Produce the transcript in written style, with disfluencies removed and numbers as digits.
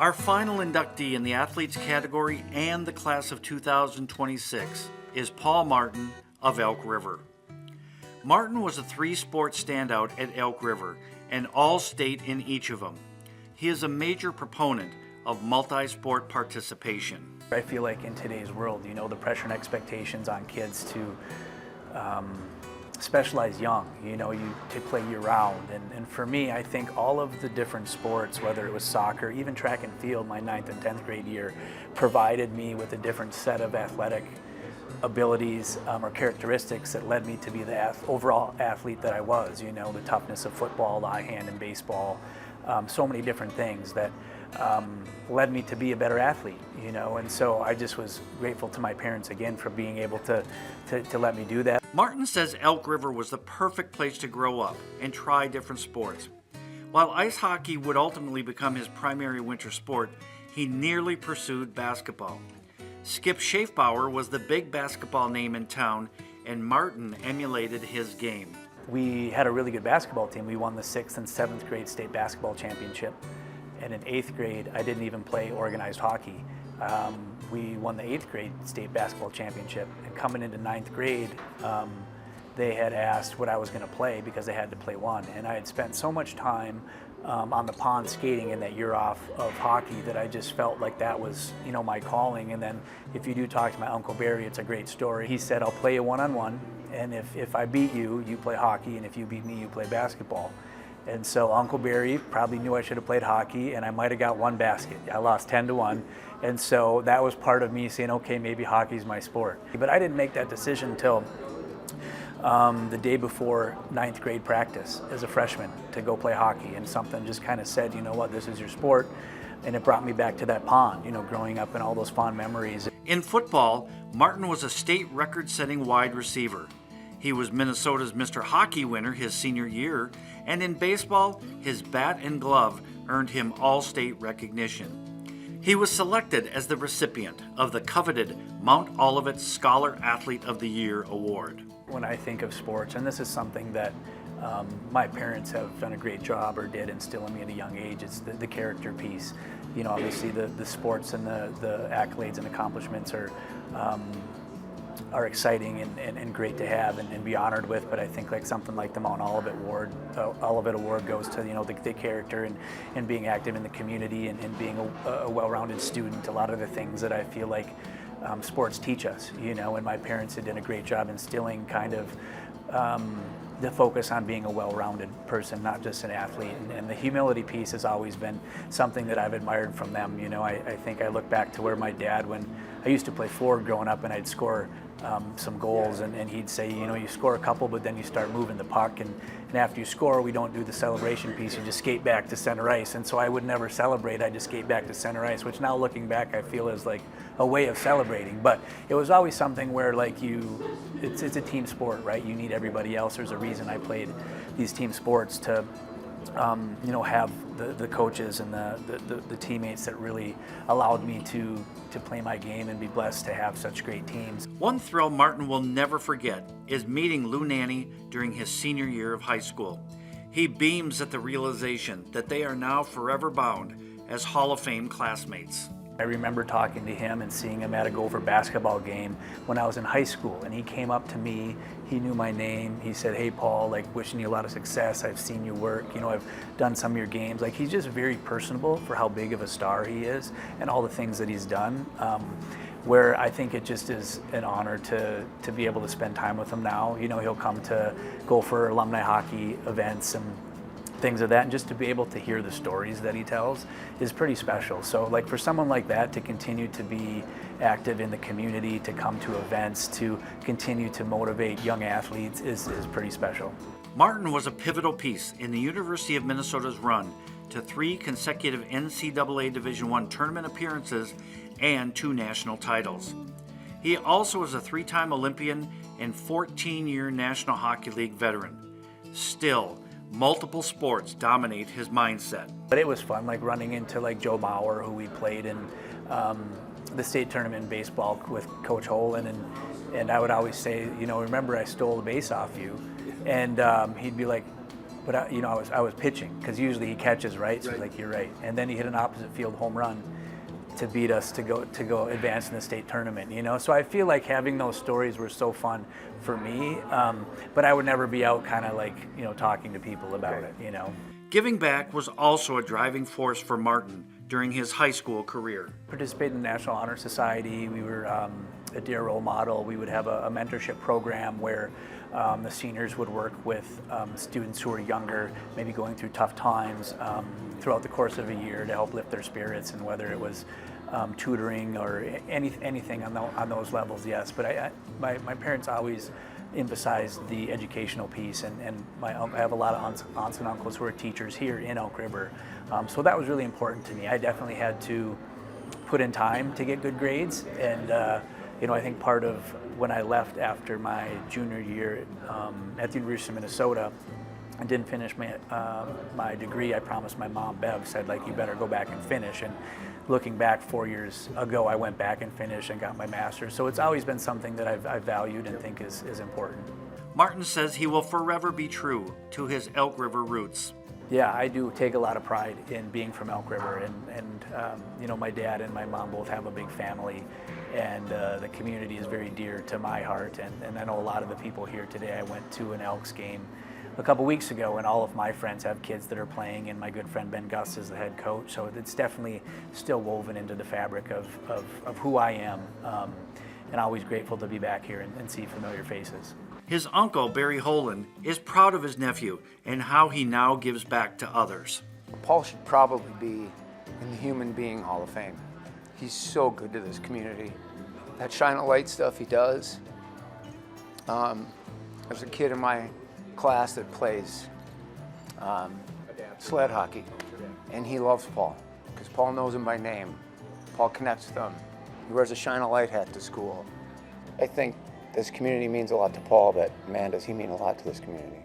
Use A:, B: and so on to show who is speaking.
A: Our final inductee in the athletes category and the class of 2026 is Paul Martin of Elk River. Martin was a three-sport standout at Elk River and all-state in each of them. He is a major proponent of multi-sport participation.
B: I feel like in today's world, the pressure and expectations on kids to specialize young, to play year-round. And for me, I think all of the different sports, whether it was soccer, even track and field, my 9th and 10th grade year, provided me with a different set of athletic abilities or characteristics that led me to be the overall athlete that I was. The toughness of football, the high hand in baseball, so many different things that led me to be a better athlete, and so I just was grateful to my parents again for being able to let me do that.
A: Martin says Elk River was the perfect place to grow up and try different sports. While ice hockey would ultimately become his primary winter sport, he nearly pursued basketball. Skip Schaefbauer was the big basketball name in town, and Martin emulated his game.
B: We had a really good basketball team. We won the 6th and 7th grade state basketball championship. And in 8th grade, I didn't even play organized hockey. We won the 8th grade state basketball championship. And coming into 9th grade, they had asked what I was going to play because they had to play one. And I had spent so much time on the pond skating in that year off of hockey that I just felt like that was, my calling. And then if you do talk to my Uncle Barry, it's a great story. He said, I'll play you one-on-one, and if I beat you, you play hockey, and if you beat me, you play basketball. And so Uncle Barry probably knew I should have played hockey, and I might have got one basket. I lost 10-1, and so that was part of me saying, okay, maybe hockey's my sport. But I didn't make that decision until the day before 9th grade practice as a freshman to go play hockey, and something just kind of said, you know what, this is your sport, and it brought me back to that pond, growing up and all those fond memories.
A: In football, Martin was a state record-setting wide receiver. He was Minnesota's Mr. Hockey winner his senior year, and in baseball, his bat and glove earned him all-state recognition. He was selected as the recipient of the coveted Mount Olivet Scholar Athlete of the Year award.
B: When I think of sports, and this is something that my parents have done a great job or did instill in me at a young age, it's the character piece. Obviously the sports and the accolades and accomplishments are exciting and great to have and be honored with, but I think like something like the Mount Olivet Award goes to the character and being active in the community and being a well-rounded student. A lot of the things that I feel like sports teach us, and my parents had done a great job instilling kind of the focus on being a well-rounded person, not just an athlete. And the humility piece has always been something that I've admired from them. I think I look back to where my dad, when I used to play forward growing up, and I'd score some goals, and he'd say, you score a couple, but then you start moving the puck, and after you score, we don't do the celebration piece, you just skate back to center ice. And so I would never celebrate, I just skate back to center ice, which now looking back I feel is like a way of celebrating. But it was always something where it's a team sport, right? You need everybody else. There's a reason I played these team sports to have the coaches and the teammates that really allowed me to play my game and be blessed to have such great teams.
A: One thrill Martin will never forget is meeting Lou Nanny during his senior year of high school. He beams at the realization that they are now forever bound as Hall of Fame classmates.
B: I remember talking to him and seeing him at a Gopher basketball game when I was in high school, and he came up to me, he knew my name, he said, hey Paul, wishing you a lot of success, I've seen your work, I've done some of your games. He's just very personable for how big of a star he is and all the things that he's done, where I think it just is an honor to be able to spend time with him now. He'll come to Gopher alumni hockey events and things of that, and just to be able to hear the stories that he tells is pretty special. So for someone like that to continue to be active in the community, to come to events, to continue to motivate young athletes is pretty special.
A: Martin was a pivotal piece in the University of Minnesota's run to 3 consecutive NCAA Division I tournament appearances and 2 national titles. He also is a 3-time Olympian and 14-year National Hockey League veteran. Still, multiple sports dominate his mindset.
B: But it was fun, running into Joe Bauer, who we played in the state tournament in baseball with Coach Holland, and I would always say, remember I stole the base off you, and he'd be like, but I was pitching because usually he catches, right? So
A: Right.
B: like, you're right. And then he hit an opposite field home run to beat us to go advance in the state tournament. So I feel like having those stories were so fun for me, but I would never be out kind of like talking to people about it.
A: Giving back was also a driving force for Martin during his high school career.
B: Participated in the National Honor Society. We were a dear role model. We would have a mentorship program where the seniors would work with students who are younger, maybe going through tough times throughout the course of a year to help lift their spirits, and whether it was tutoring or anything on those levels, yes. But my parents always emphasized the educational piece, and I have a lot of aunts and uncles who are teachers here in Elk River, so that was really important to me. I definitely had to put in time to get good grades, and I think part of when I left after my junior year at the University of Minnesota and didn't finish my degree, I promised my mom, Bev, said, like, you better go back and finish. And looking back 4 years ago, I went back and finished and got my master's. So it's always been something that I've valued and think is important.
A: Martin says he will forever be true to his Elk River roots.
B: Yeah, I do take a lot of pride in being from Elk River, and my dad and my mom both have a big family, and the community is very dear to my heart, and I know a lot of the people here today. I went to an Elks game a couple weeks ago, and all of my friends have kids that are playing, and my good friend Ben Gus is the head coach, so it's definitely still woven into the fabric of who I am, and always grateful to be back here and see familiar faces.
A: His uncle, Barry Holan, is proud of his nephew and how he now gives back to others.
C: Paul should probably be in the Human Being Hall of Fame. He's so good to this community. That shine a light stuff he does. There's a kid in my class that plays sled hockey, and he loves Paul because Paul knows him by name. Paul connects with him. He wears a shine a light hat to school. I think this community means a lot to Paul, but man, does he mean a lot to this community.